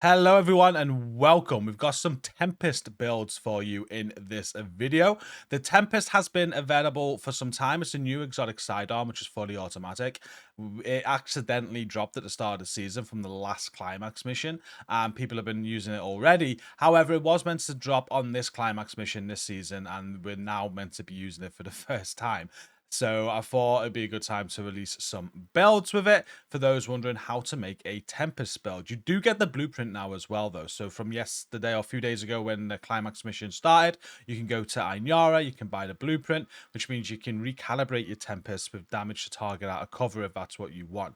Hello everyone and welcome. We've got some Tempest builds for you in this video. The Tempest has been available for some time. It's a new exotic sidearm which is fully automatic. It accidentally dropped at the start of the season from the last climax mission and people have been using it already. However, it was meant to drop on this climax mission this season and we're now meant to be using it for the first time. So I thought it'd be a good time to release some builds with it for those wondering how to make a Tempest build. You do get the blueprint now as well, though. So from yesterday or a few days ago when the climax mission started, you can go to Ainara, you can buy the blueprint, which means you can recalibrate your Tempest with damage to target out of cover if that's what you want.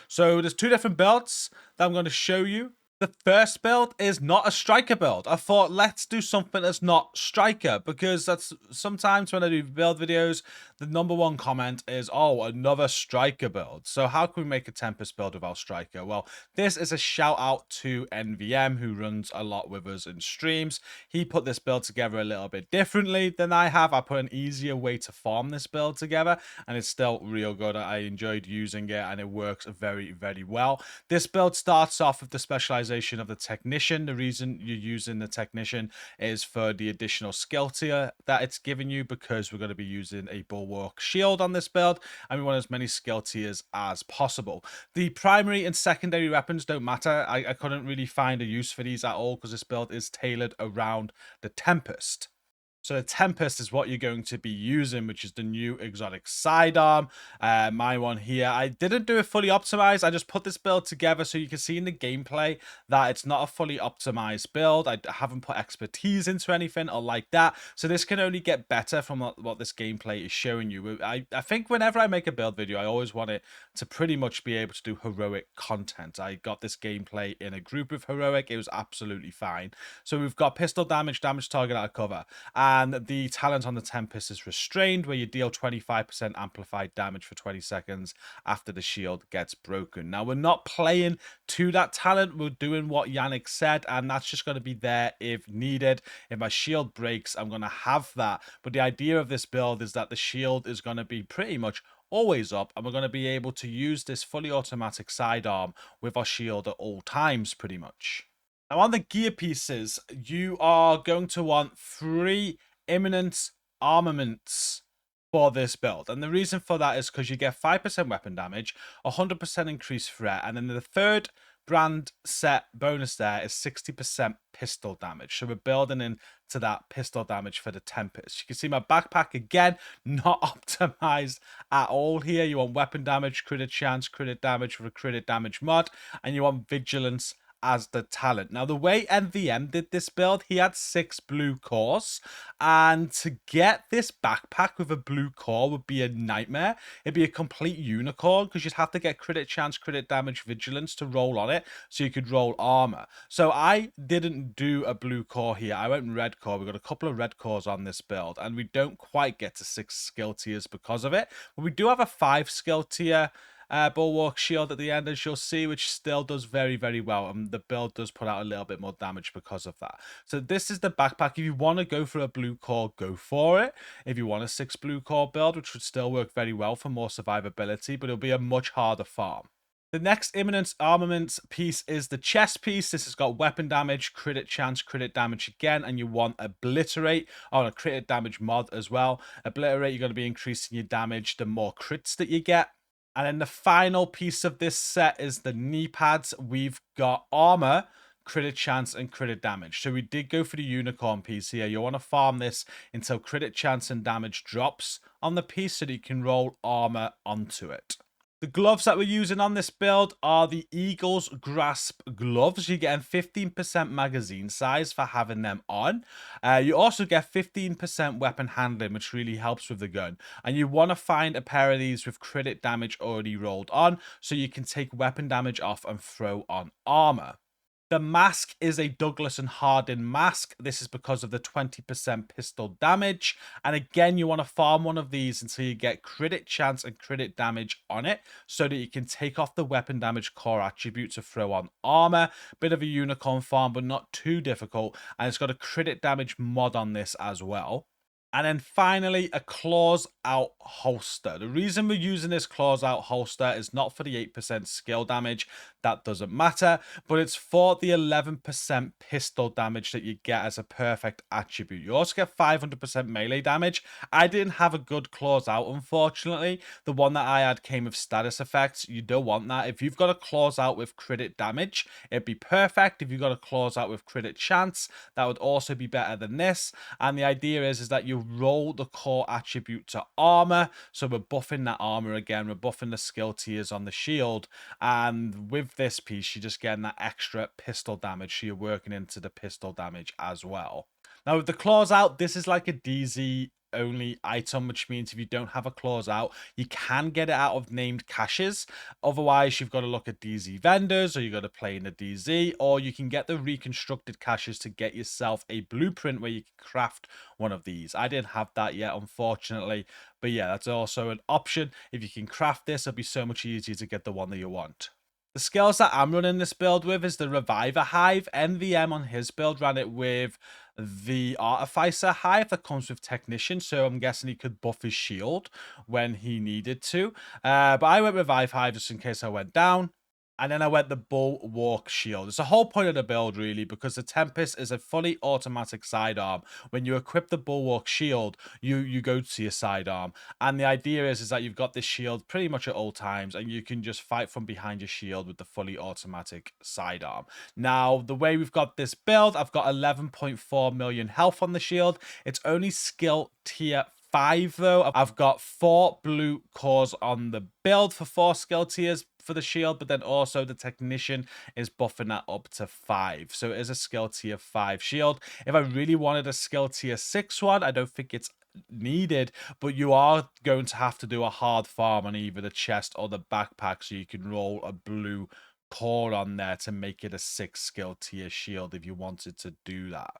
So there's two different builds that I'm going to show you. The first build is not a striker build. I thought, let's do something that's not striker, because that's sometimes when I do build videos, the number one comment is, oh, another striker build. So how can we make a Tempest build without striker? Well, this is a shout out to NVM, who runs a lot with us in streams. He put this build together a little bit differently than I have. I put an easier way to farm this build together, and it's still real good. I enjoyed using it, and it works very, very well. This build starts off with the specialization of the technician. The reason you're using the technician is for the additional skill tier that it's giving you, because we're going to be using a bulwark shield on this build and we want as many skill tiers as possible. The primary and secondary weapons don't matter. I couldn't really find a use for these at all because this build is tailored around the Tempest. So the Tempest is what you're going to be using, which is the new exotic sidearm. My one here, I didn't do it fully optimized. I just put this build together so you can see in the gameplay that it's not a fully optimized build. I haven't put expertise into anything or like that. So this can only get better from what this gameplay is showing you. I think whenever I make a build video, I always want it to pretty much be able to do heroic content. I got this gameplay in a group with heroic. It was absolutely fine. So we've got pistol damage, damage target out of cover. And the talent on the Tempest is restrained, where you deal 25% amplified damage for 20 seconds after the shield gets broken. Now, we're not playing to that talent. We're doing what Yannick said, and that's just going to be there if needed. If my shield breaks, I'm going to have that. But the idea of this build is that the shield is going to be pretty much always up, and we're going to be able to use this fully automatic sidearm with our shield at all times, pretty much. Now, on the gear pieces, you are going to want 3 imminent armaments for this build. And the reason for that is because you get 5% weapon damage, 100% increased threat, and then the third brand set bonus there is 60% pistol damage. So we're building into that pistol damage for the Tempest. You can see my backpack, again, not optimized at all here. You want weapon damage, crit chance, crit damage for a crit damage mod, and you want vigilance as the talent. Now, the way NVM did this build, he had 6 blue cores, and to get this backpack with a blue core would be a nightmare. It'd be a complete unicorn, because you'd have to get crit chance, crit damage, vigilance to roll on it, so you could roll armor. So I didn't do a blue core here. I went red core. We got a couple of red cores on this build, and we don't quite get to 6 skill tiers because of it, but we do have a 5 skill tier bulwark shield at the end, as you'll see, which still does very, very well, and the build does put out a little bit more damage because of that. So this is the backpack. If you want to go for a blue core, go for it. If you want a 6 blue core build, which would still work very well for more survivability, but it'll be a much harder farm. The next imminent armaments piece is the chest piece. This has got weapon damage, crit chance, crit damage again, and you want obliterate on a crit damage mod as well. Obliterate, you're going to be increasing your damage the more crits that you get. And then the final piece of this set is the knee pads. We've got armor, crit chance, and crit damage. So we did go for the unicorn piece here. You want to farm this until crit chance and damage drops on the piece so that you can roll armor onto it. The gloves that we're using on this build are the Eagle's Grasp gloves. You're getting 15% magazine size for having them on. You also get 15% weapon handling, which really helps with the gun. And you want to find a pair of these with crit damage already rolled on, so you can take weapon damage off and throw on armor. The mask is a Douglas and Hardin mask. This is because of the 20% pistol damage. And again, you want to farm one of these until you get crit chance and crit damage on it, so that you can take off the weapon damage core attribute to throw on armor. Bit of a unicorn farm, but not too difficult. And it's got a crit damage mod on this as well. And then finally, a claws out holster. The reason we're using this claws out holster is not for the 8% skill damage. that doesn't matter, but it's for the 11% pistol damage that you get as a perfect attribute. You also get 500% melee damage. I didn't have a good claws out, unfortunately. The one that I had came with status effects. You don't want that. If you've got a claws out with crit damage, it'd be perfect. If you've got a claws out with crit chance, that would also be better than this. And the idea is that you roll the core attribute to armor. So we're buffing that armor again. We're buffing the skill tiers on the shield. And with this piece, you're just getting that extra pistol damage. So you're working into the pistol damage as well. Now, with the claws out, this is like a DZ only item, which means if you don't have a claws out, you can get it out of named caches. Otherwise, you've got to look at DZ vendors, or you've got to play in the DZ, or you can get the reconstructed caches to get yourself a blueprint where you can craft one of these. I didn't have that yet, unfortunately, but yeah, that's also an option. If you can craft this, it'll be so much easier to get the one that you want. The skills that I'm running this build with is the Reviver Hive. NVM on his build ran it with the Artificer Hive that comes with Technician, so I'm guessing he could buff his shield when he needed to. But I went Revive Hive just in case I went down. And then I went the Bulwark Shield. It's the whole point of the build, really, because the Tempest is a fully automatic sidearm. When you equip the Bulwark Shield, you go to your sidearm. And the idea is that you've got this shield pretty much at all times, and you can just fight from behind your shield with the fully automatic sidearm. Now, the way we've got this build, I've got 11.4 million health on the shield. It's only skill tier 5 though. I've got 4 blue cores on the build for 4 skill tiers for the shield, but then also the Technician is buffing that up to 5. So it is a skill tier 5 shield. If I really wanted a skill tier 6 one, I don't think it's needed, but you are going to have to do a hard farm on either the chest or the backpack so you can roll a blue core on there to make it a 6 skill tier shield if you wanted to do that.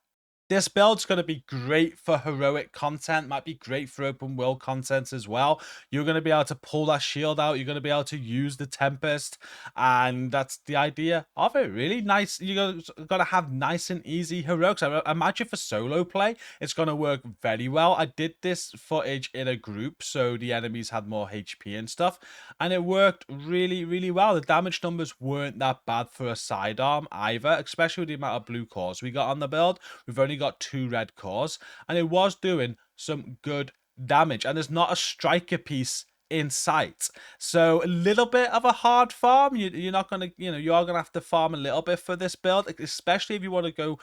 This build's going to be great for heroic content, might be great for open world content as well. You're going to be able to pull that shield out. You're going to be able to use the Tempest. And that's the idea of it. Really nice. You're going to have nice and easy heroics. I imagine for solo play, it's going to work very well. I did this footage in a group, so the enemies had more HP and stuff. And it worked really, really well. The damage numbers weren't that bad for a sidearm either, especially with the amount of blue cores we got on the build. We've only got 2 red cores, and it was doing some good damage, and there's not a striker piece in sight, so a little bit of a hard farm. You're not gonna, you are gonna have to farm a little bit for this build, especially if you want to go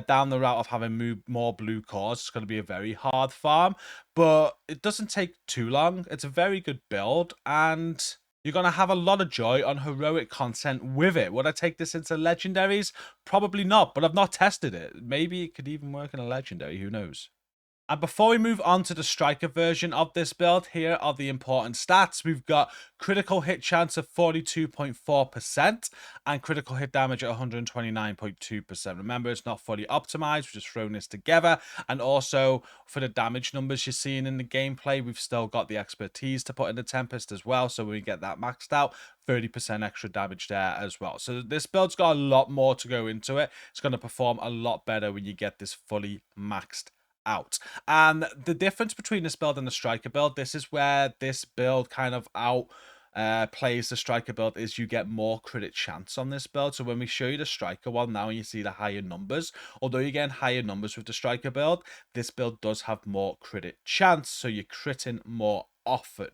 down the route of having more blue cores. It's going to be a very hard farm, but it doesn't take too long. It's a very good build, and you're going to have a lot of joy on heroic content with it. Would I take this into legendaries? Probably not, but I've not tested it. Maybe it could even work in a legendary. Who knows? And before we move on to the striker version of this build, here are the important stats. We've got critical hit chance of 42.4% and critical hit damage at 129.2%. Remember, it's not fully optimized. We're just throwing this together. And also for the damage numbers you're seeing in the gameplay, we've still got the expertise to put in the Tempest as well. So when we get that maxed out, 30% extra damage there as well. So this build's got a lot more to go into it. It's going to perform a lot better when you get this fully maxed out. And the difference between this build and the striker build, this is where this build kind of plays the striker build, is you get more crit chance on this build. So when we show you the striker one now and you see the higher numbers, although you're getting higher numbers with the striker build, this build does have more crit chance, so you're critting more often.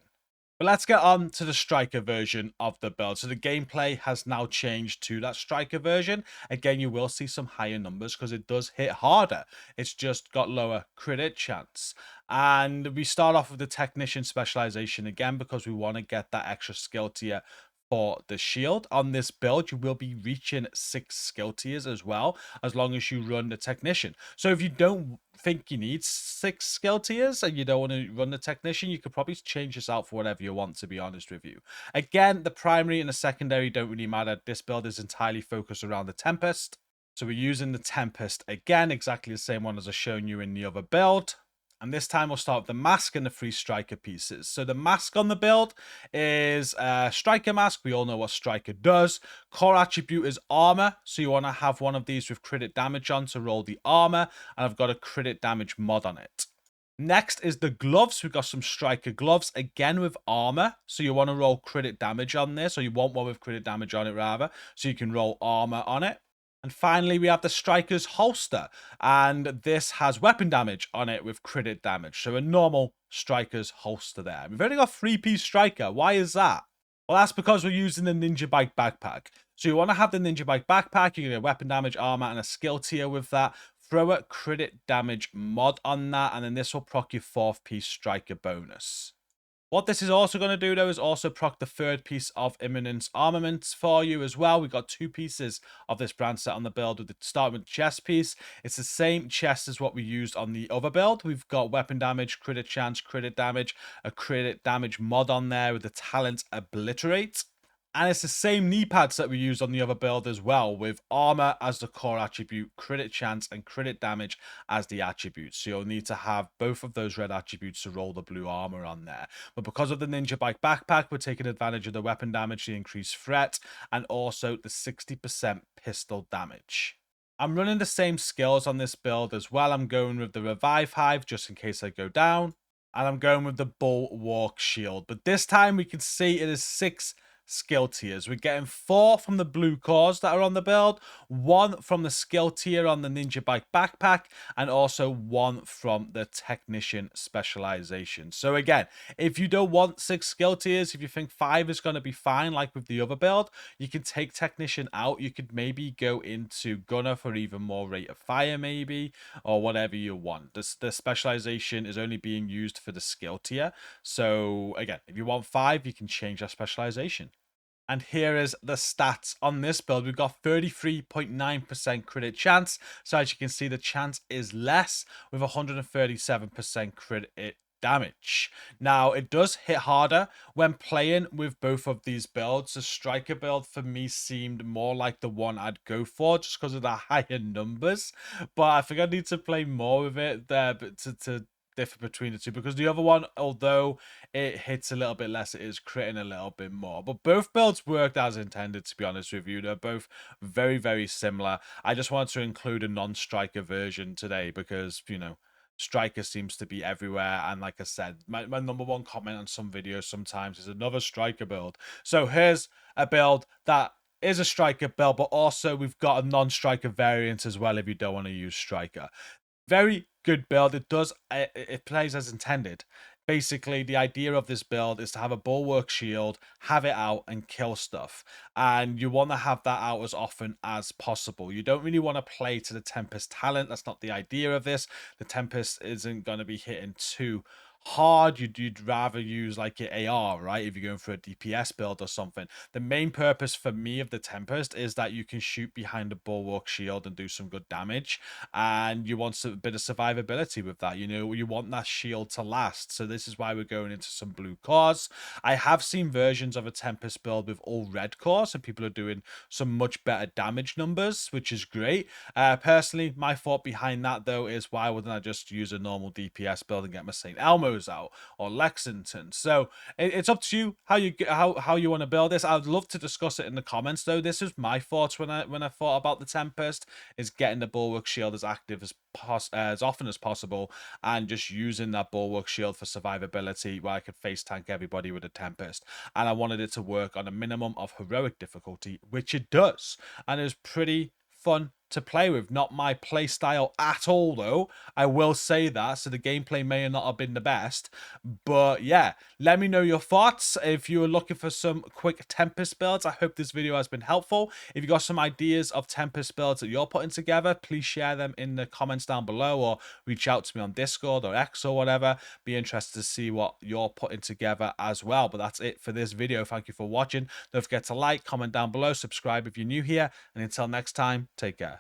But let's get on to the striker version of the build. So the gameplay has now changed to that striker version. Again, you will see some higher numbers because it does hit harder. It's just got lower crit chance. And we start off with the Technician specialization again because we want to get that extra skill tier for the shield. On this build, you will be reaching 6 skill tiers as well, as long as you run the Technician. So if you don't think you need 6 skill tiers and you don't want to run the Technician, you could probably change this out for whatever you want, to be honest with you. Again, the primary and the secondary don't really matter. This build is entirely focused around the Tempest. So we're using the Tempest again, exactly the same one as I've shown you in the other build. And this time we'll start with the mask and the 3 striker pieces. So the mask on the build is striker mask. We all know what striker does. Core attribute is armor. So you want to have one of these with crit damage on to roll the armor. And I've got a crit damage mod on it. Next is the gloves. We've got some striker gloves, again with armor. So you want to roll crit damage on this, or you want one with crit damage on it rather. So you can roll armor on it. And finally, we have the striker's holster. And this has weapon damage on it with crit damage. So a normal striker's holster there. We've only got 3-piece striker. Why is that? Well, that's because we're using the Ninja Bike backpack. So you want to have the Ninja Bike backpack. You get weapon damage, armor, and a skill tier with that. Throw a crit damage mod on that, and then this will proc your 4th-piece striker bonus. What this is also going to do, though, is also proc the 3rd piece of imminence armaments for you as well. We've got 2 pieces of this brand set on the build, with the start with the chest piece. It's the same chest as what we used on the other build. We've got weapon damage, crit chance, crit damage, a crit damage mod on there with the talent obliterate. And it's the same knee pads that we used on the other build as well, with armor as the core attribute, crit chance, and crit damage as the attributes. So you'll need to have both of those red attributes to roll the blue armor on there. But because of the Ninja Bike backpack, we're taking advantage of the weapon damage, the increased threat, and also the 60% pistol damage. I'm running the same skills on this build as well. I'm going with the Revive Hive just in case I go down. And I'm going with the Bulwark Shield. But this time we can see it is 6 skill tiers. We're getting 4 from the blue cores that are on the build, 1 from the skill tier on the Ninja Bike backpack, and also 1 from the technician specialization. So again, if you don't want 6 skill tiers, if you think 5 is going to be fine, like with the other build, you can take technician out. You could maybe go into gunner for even more rate of fire, maybe, or whatever you want. The specialization is only being used for the skill tier. So again, if you want 5, you can change that specialization. And here is the stats on this build. We've got 33.9% crit chance. So as you can see, the chance is less with 137% crit damage. Now, it does hit harder when playing with both of these builds. The striker build for me seemed more like the one I'd go for just because of the higher numbers. But I think I need to play more with it there to differ between the two, because the other one, although it hits a little bit less, it is critting a little bit more. But both builds worked as intended, to be honest with you. They're both very, very similar. I just wanted to include a non-striker version today because, you know, striker seems to be everywhere. And like I said, my number one comment on some videos sometimes is another striker build. So here's a build that is a striker build, but also we've got a non-striker variant as well if you don't want to use striker. Very good build. It plays as intended. Basically, the idea of this build is to have a bulwark shield, have it out, and kill stuff. And you want to have that out as often as possible. You don't really want to play to the Tempest talent. That's not the idea of this. The Tempest isn't going to be hitting too hard. You'd rather use like your AR, right? If you're going for a DPS build or something. The main purpose for me of the Tempest is that you can shoot behind a bulwark shield and do some good damage, and you want a bit of survivability with that. You know, you want that shield to last. So this is why we're going into some blue cores. I have seen versions of a Tempest build with all red cores, and people are doing some much better damage numbers, which is great. Personally, my thought behind that though is, why wouldn't I just use a normal DPS build and get my St. Elmo out or Lexington? So it's up to you how you want to build this. I'd love to discuss it in the comments though. This is my thoughts when I thought about the Tempest, is getting the bulwark shield as active as often as possible, and just using that bulwark shield for survivability where I could face tank everybody with a Tempest. And I wanted it to work on a minimum of heroic difficulty, which it does, and it was pretty fun to play with. Not my play style at all though, I will say that, so the gameplay may not have been the best. But yeah, let me know your thoughts. If you are looking for some quick Tempest builds, I hope this video has been helpful. If you got some ideas of Tempest builds that you're putting together, please share them in the comments down below, or reach out to me on Discord or X or whatever. Be interested to see what you're putting together as well. But that's it for this video. Thank you for watching. Don't forget to like, comment down below, subscribe if you're new here, and until next time, take care.